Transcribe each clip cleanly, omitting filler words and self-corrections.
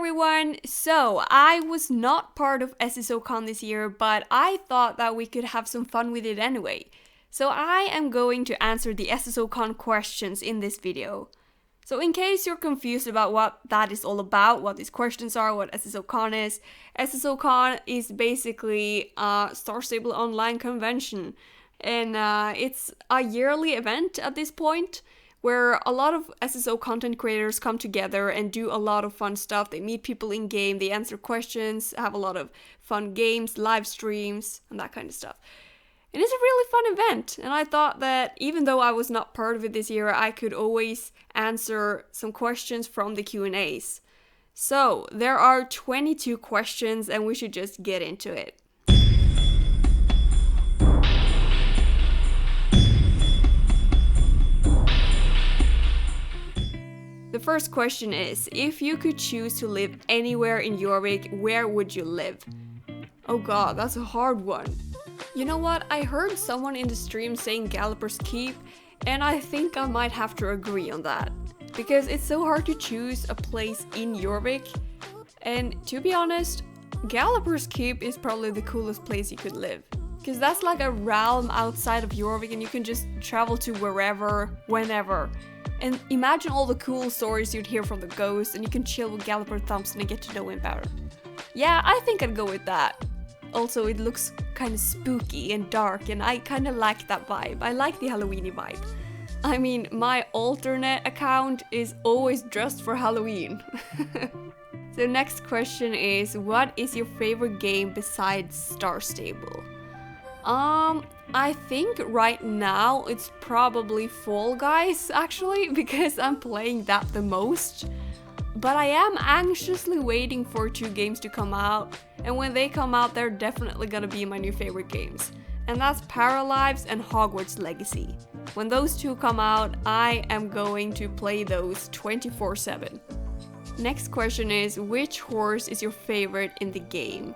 everyone! So, I was not part of SSO Con this year, but I thought that we could have some fun with it anyway. So I am going to answer the SSO Con questions in this video. So in case you're confused about what that is all about, what these questions are, what SSO Con is basically a Star Stable online convention. And it's a yearly event at this point, where a lot of SSO content creators come together and do a lot of fun stuff. They meet people in game, they answer questions, have a lot of fun games, live streams, and that kind of stuff. And it's a really fun event, and I thought that even though I was not part of it this year, I could always answer some questions from the Q&As. So, there are 22 questions, and we should just get into it. The first question is, if you could choose to live anywhere in Jorvik, where would you live? Oh god, that's a hard one. You know what, I heard someone in the stream saying Galloper's Keep, and I think I might have to agree on that. Because it's so hard to choose a place in Jorvik, and to be honest, Galloper's Keep is probably the coolest place you could live. Because that's like a realm outside of Jorvik and you can just travel to wherever, whenever. And imagine all the cool stories you'd hear from the ghosts, and you can chill with Galloper Thompson and get to know him better. Yeah, I think I'd go with that. Also, it looks kind of spooky and dark, and I kind of like that vibe. I like the Halloweeny vibe. I mean, my alternate account is always dressed for Halloween. So next question is, what is your favorite game besides Star Stable? I think right now it's probably Fall Guys, actually, because I'm playing that the most. But I am anxiously waiting for 2 games to come out, and when they come out, they're definitely gonna be my new favorite games. And that's Paralives and Hogwarts Legacy. When those 2 come out, I am going to play those 24/7. Next question is, which horse is your favorite in the game?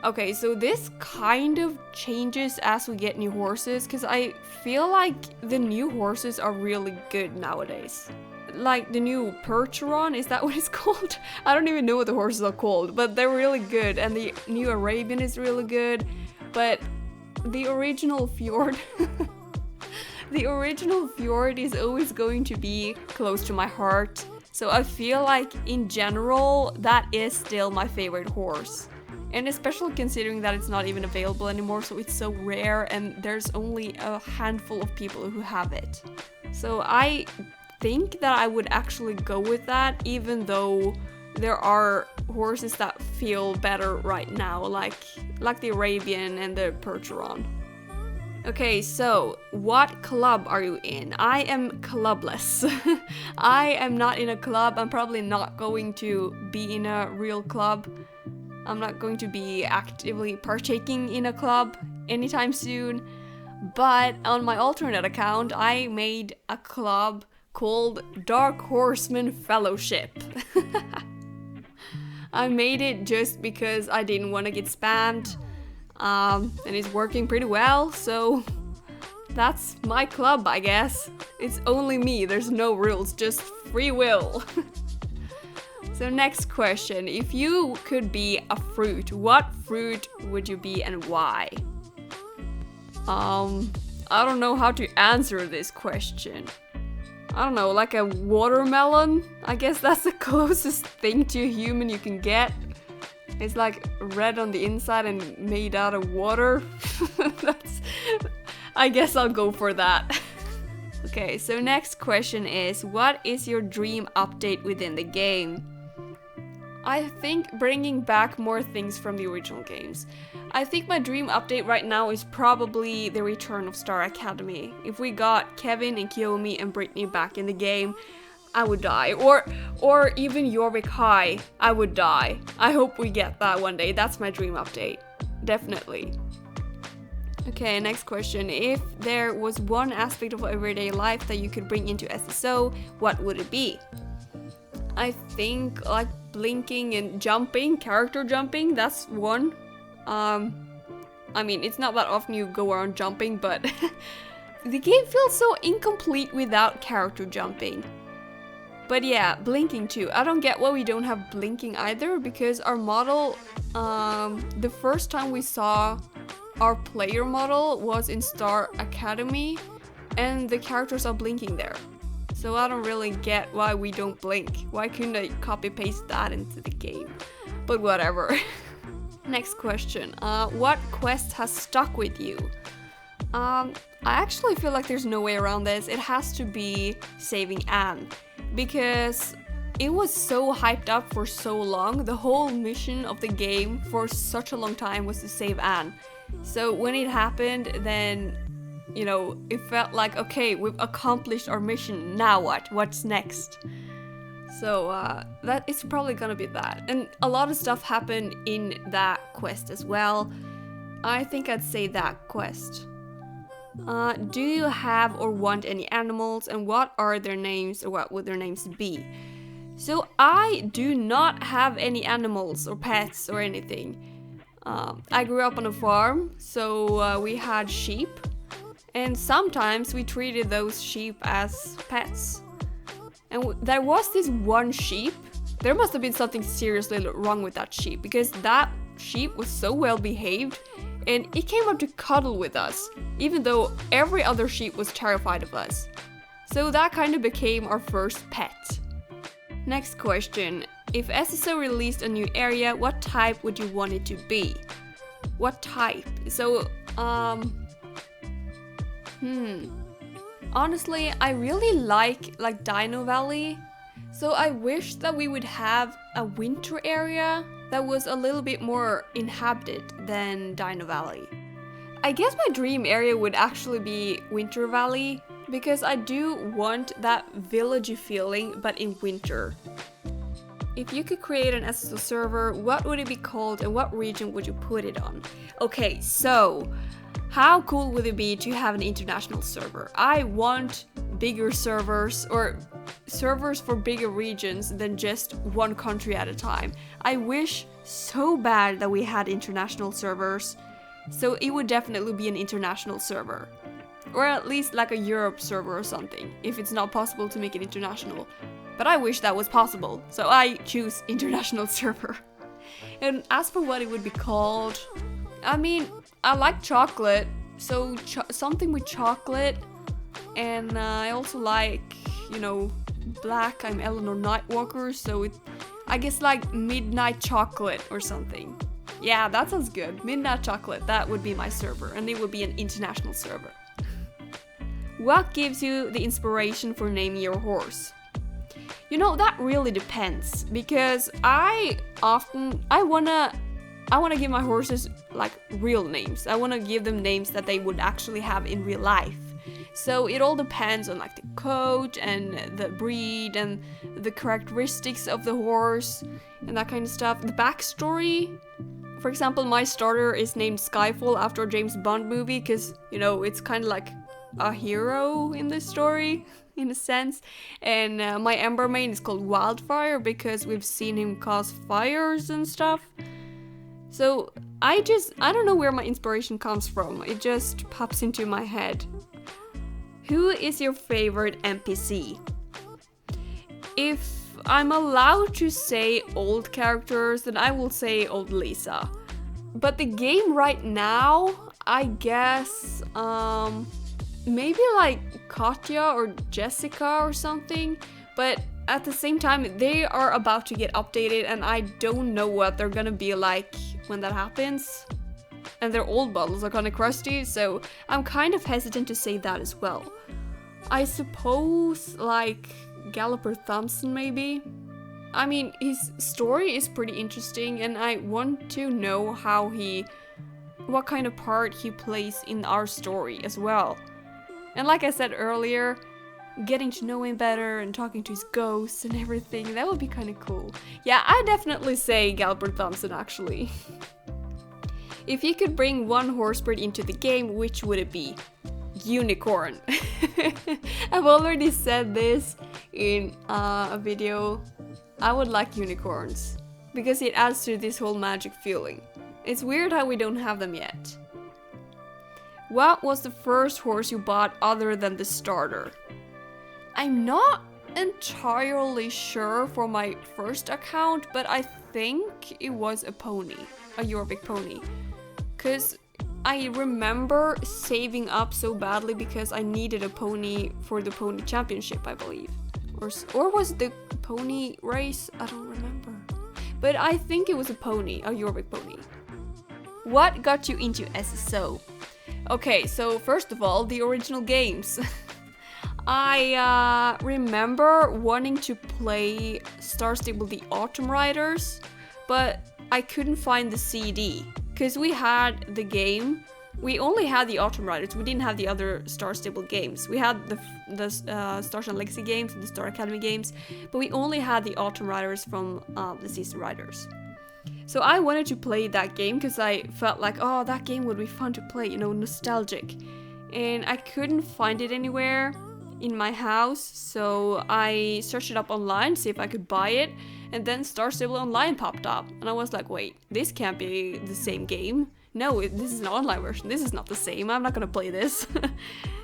Okay, so this kind of changes as we get new horses, because I feel like the new horses are really good nowadays. Like the new Percheron, is that what it's called? I don't even know what the horses are called, but they're really good, and the new Arabian is really good, but the original Fjord... the original Fjord is always going to be close to my heart, so I feel like in general that is still my favorite horse. And especially considering that it's not even available anymore, so it's so rare and there's only a handful of people who have it. So I think that I would actually go with that, even though there are horses that feel better right now, like the Arabian and the Percheron. Okay, so what club are you in? I am clubless. I am not in a club. I'm probably not going to be in a real club. I'm not going to be actively partaking in a club anytime soon, but on my alternate account, I made a club called Dark Horseman Fellowship. I made it just because I didn't want to get spammed, and it's working pretty well, so that's my club, I guess. It's only me, there's no rules, just free will. So next question, if you could be a fruit, what fruit would you be and why? I don't know how to answer this question. I don't know, like a watermelon? I guess that's the closest thing to a human you can get. It's like red on the inside and made out of water. I guess I'll go for that. Okay, so next question is, what is your dream update within the game? I think bringing back more things from the original games. I think my dream update right now is probably the return of Star Academy. If we got Kevin and Kiyomi and Brittany back in the game, I would die. Or even Jorvik High, I would die. I hope we get that one day. That's my dream update. Definitely. Okay, next question. If there was one aspect of everyday life that you could bring into SSO, what would it be? I think like blinking and jumping, character jumping, that's one. I mean, it's not that often you go around jumping, but the game feels so incomplete without character jumping. But yeah, blinking too. I don't get why we don't have blinking either, because our model, the first time we saw our player model was in Star Academy, and the characters are blinking there. So I don't really get why we don't blink. Why couldn't I copy paste that into the game? But whatever. Next question. What quest has stuck with you? I actually feel like there's no way around this. It has to be saving Anne, because it was so hyped up for so long. The whole mission of the game for such a long time was to save Anne. So when it happened, then, you know, it felt like, okay, we've accomplished our mission. Now what? What's next? So that is probably gonna be that. And a lot of stuff happened in that quest as well. I think I'd say that quest. Do you have or want any animals, and what are their names, or what would their names be? So I do not have any animals or pets or anything. I grew up on a farm, so we had sheep, and sometimes we treated those sheep as pets. And there was this one sheep. There must have been something seriously wrong with that sheep, because that sheep was so well behaved, and it came up to cuddle with us, even though every other sheep was terrified of us. So that kind of became our first pet. Next question. If SSO released a new area, what type would you want it to be? What type? So, honestly, I really like Dino Valley. So I wish that we would have a winter area that was a little bit more inhabited than Dino Valley. I guess my dream area would actually be Winter Valley, because I do want that villagey feeling, but in winter. If you could create an SSO server, what would it be called and what region would you put it on? Okay, so how cool would it be to have an international server? I want bigger servers, or servers for bigger regions than just one country at a time. I wish so bad that we had international servers, so it would definitely be an international server. Or at least like a Europe server or something, if it's not possible to make it international. But I wish that was possible, so I choose international server. And as for what it would be called, I mean, I like chocolate, so something with chocolate. And I also like, you know, black. I'm Eleanor Nightwalker, so I guess like midnight chocolate or something. Yeah, that sounds good. Midnight chocolate, that would be my server, and it would be an international server. What gives you the inspiration for naming your horse? You know, that really depends, because I wanna give my horses like real names. I wanna give them names that they would actually have in real life. So it all depends on like the coat and the breed and the characteristics of the horse and that kind of stuff. The backstory. For example, my starter is named Skyfall after a James Bond movie, because, you know, it's kind of like a hero in this story, in a sense. And my Ember main is called Wildfire, because we've seen him cause fires and stuff. So I don't know where my inspiration comes from. It just pops into my head. Who is your favorite NPC? If I'm allowed to say old characters, then I will say old Lisa. But the game right now, I guess, maybe like Katya or Jessica or something. But at the same time, they are about to get updated, and I don't know what they're gonna be like when that happens. And their old models are kinda crusty, so I'm kind of hesitant to say that as well. I suppose like Galloper Thompson maybe. I mean, his story is pretty interesting, and I want to know what kind of part he plays in our story as well. And like I said earlier, getting to know him better and talking to his ghosts and everything, that would be kind of cool. Yeah, I definitely say Galloper Thompson actually. If you could bring one horse breed into the game, which would it be? Unicorn. I've already said this in a video. I would like unicorns, because it adds to this whole magic feeling. It's weird how we don't have them yet. What was the first horse you bought other than the starter? I'm not entirely sure for my first account, but I think it was a pony, a Jorvik pony. Because I remember saving up so badly because I needed a pony for the pony championship, I believe. Or was it the pony race? I don't remember. But I think it was a pony, a Jorvik pony. What got you into SSO? Okay, so first of all, the original games. I remember wanting to play Star Stable the Autumn Riders, but I couldn't find the CD. Because we had the game, we only had the Autumn Riders, we didn't have the other Star Stable games. We had the Stars and Legacy games, the Star Academy games, but we only had the Autumn Riders from the Season Riders. So I wanted to play that game because I felt like, oh, that game would be fun to play, you know, nostalgic. And I couldn't find it anywhere in my house, so I searched it up online, see if I could buy it, and then Star Stable Online popped up, and I was like, wait, this can't be the same game. No, this is an online version, this is not the same, I'm not gonna play this.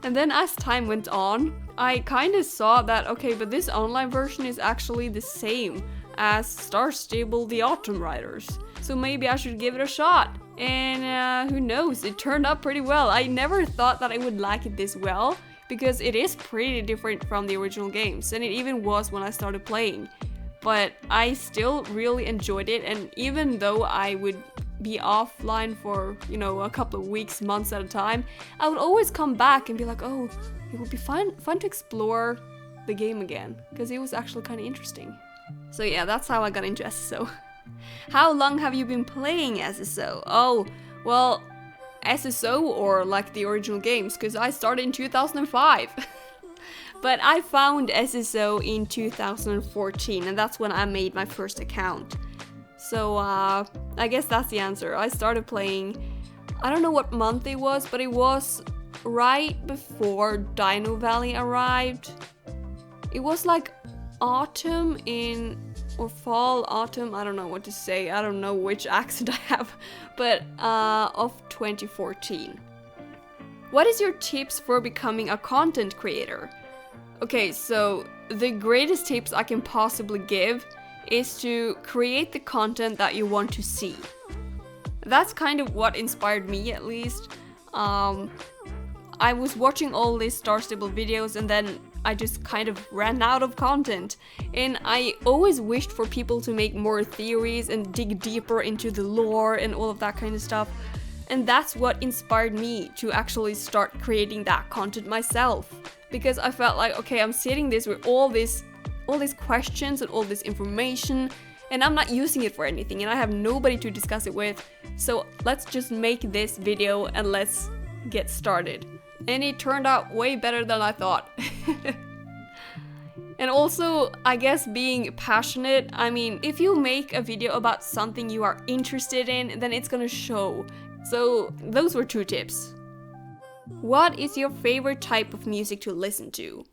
And then as time went on, I kind of saw that, okay, but this online version is actually the same as Star Stable the Autumn Riders, so maybe I should give it a shot. And who knows, it turned out pretty well. I never thought that I would like it this well, because it is pretty different from the original games, and it even was when I started playing. But I still really enjoyed it, and even though I would be offline for, you know, a couple of weeks, months at a time, I would always come back and be like, oh, it would be fun to explore the game again, because it was actually kind of interesting. So yeah, that's how I got into SSO. How long have you been playing SSO? Oh, well, SSO or like the original games, because I started in 2005. But I found SSO in 2014, and that's when I made my first account. So I guess that's the answer. I started playing, I don't know what month it was, but it was right before Dino Valley arrived. It was like autumn or fall, autumn, I don't know what to say, I don't know which accent I have, but of 2014. What is your tips for becoming a content creator? Okay, so the greatest tips I can possibly give is to create the content that you want to see. That's kind of what inspired me, at least. I was watching all these Star Stable videos, and then I just kind of ran out of content, and I always wished for people to make more theories and dig deeper into the lore and all of that kind of stuff, and that's what inspired me to actually start creating that content myself, because I felt like, okay, I'm sitting this with all these questions and all this information, and I'm not using it for anything, and I have nobody to discuss it with, so let's just make this video and let's get started. And it turned out way better than I thought. And also, I guess being passionate, I mean, if you make a video about something you are interested in, then it's gonna show. So those were 2 tips. What is your favorite type of music to listen to?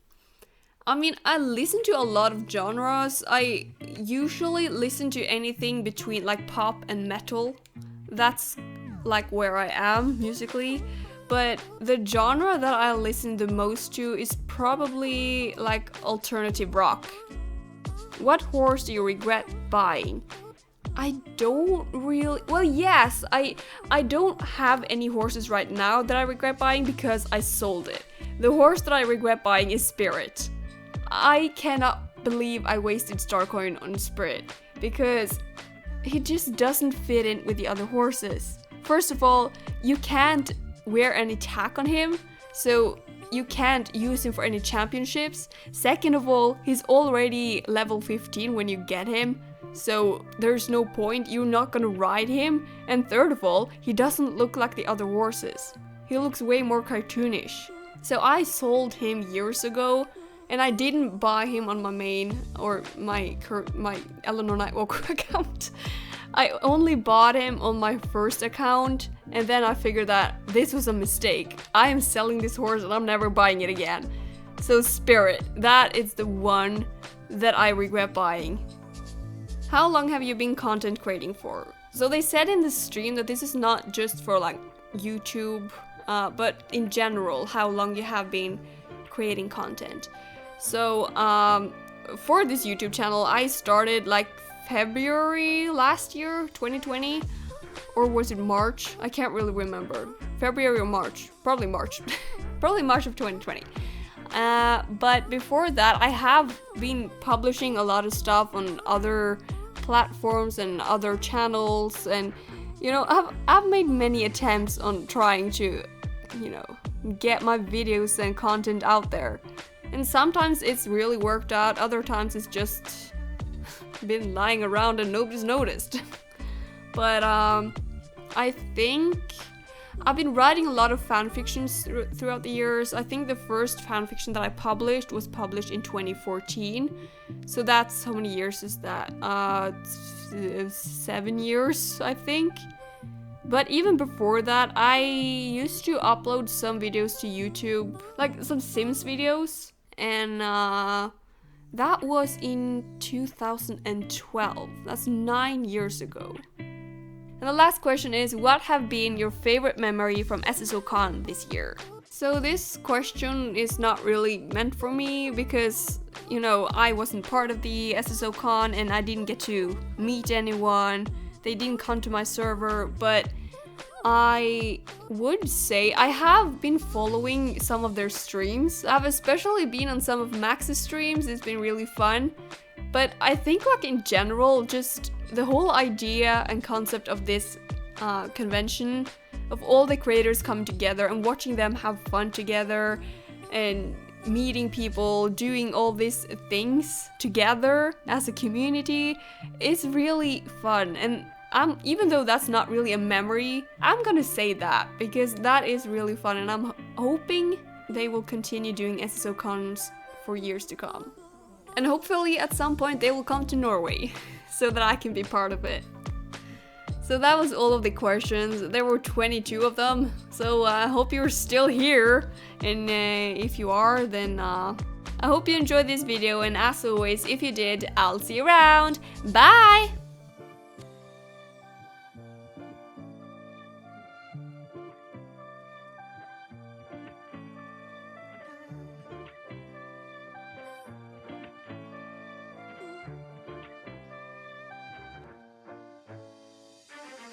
I mean, I listen to a lot of genres. I usually listen to anything between like pop and metal. That's like where I am musically. But the genre that I listen the most to is probably like alternative rock. What horse do you regret buying? I don't really... Well, yes, I don't have any horses right now that I regret buying because I sold it. The horse that I regret buying is Spirit. I cannot believe I wasted Star Coin on Spirit because he just doesn't fit in with the other horses. First of all, you can't wear any tack on him, so you can't use him for any championships. Second of all, he's already level 15 when you get him, so there's no point, you're not gonna ride him. And third of all, he doesn't look like the other horses. He looks way more cartoonish. So I sold him years ago, and I didn't buy him on my main or my Eleanor Nightwalker account. I only bought him on my first account, and then I figured that this was a mistake. I am selling this horse and I'm never buying it again. So Spirit, that is the one that I regret buying. How long have you been content creating for? So they said in the stream that this is not just for like YouTube, but in general, how long you have been creating content. So for this YouTube channel, I started like February last year, 2020, or was it March? I can't really remember. February or March, probably March, probably March of 2020. But before that, I have been publishing a lot of stuff on other platforms and other channels, and you know, I've made many attempts on trying to, you know, get my videos and content out there. And sometimes it's really worked out, other times it's just been lying around and nobody's noticed. But I think I've been writing a lot of fanfictions throughout the years. I think the first fanfiction that I published was published in 2014. So that's, how many years is that? 7 years, I think. But even before that, I used to upload some videos to YouTube, like some Sims videos. And that was in 2012. That's 9 years ago. And the last question is, what have been your favorite memory from SSO Con this year? So this question is not really meant for me because, you know, I wasn't part of the SSO Con and I didn't get to meet anyone. They didn't come to my server, but I would say I have been following some of their streams. I've especially been on some of Max's streams. It's been really fun. But I think, like, in general, just the whole idea and concept of this convention, of all the creators coming together and watching them have fun together and meeting people, doing all these things together as a community, is really fun. And even though that's not really a memory, I'm gonna say that because that is really fun, and I'm hoping they will continue doing SSO Cons for years to come. And hopefully at some point they will come to Norway so that I can be part of it. So that was all of the questions. There were 22 of them, so I hope you're still here, and if you are, then I hope you enjoyed this video, and as always, if you did, I'll see you around. Bye!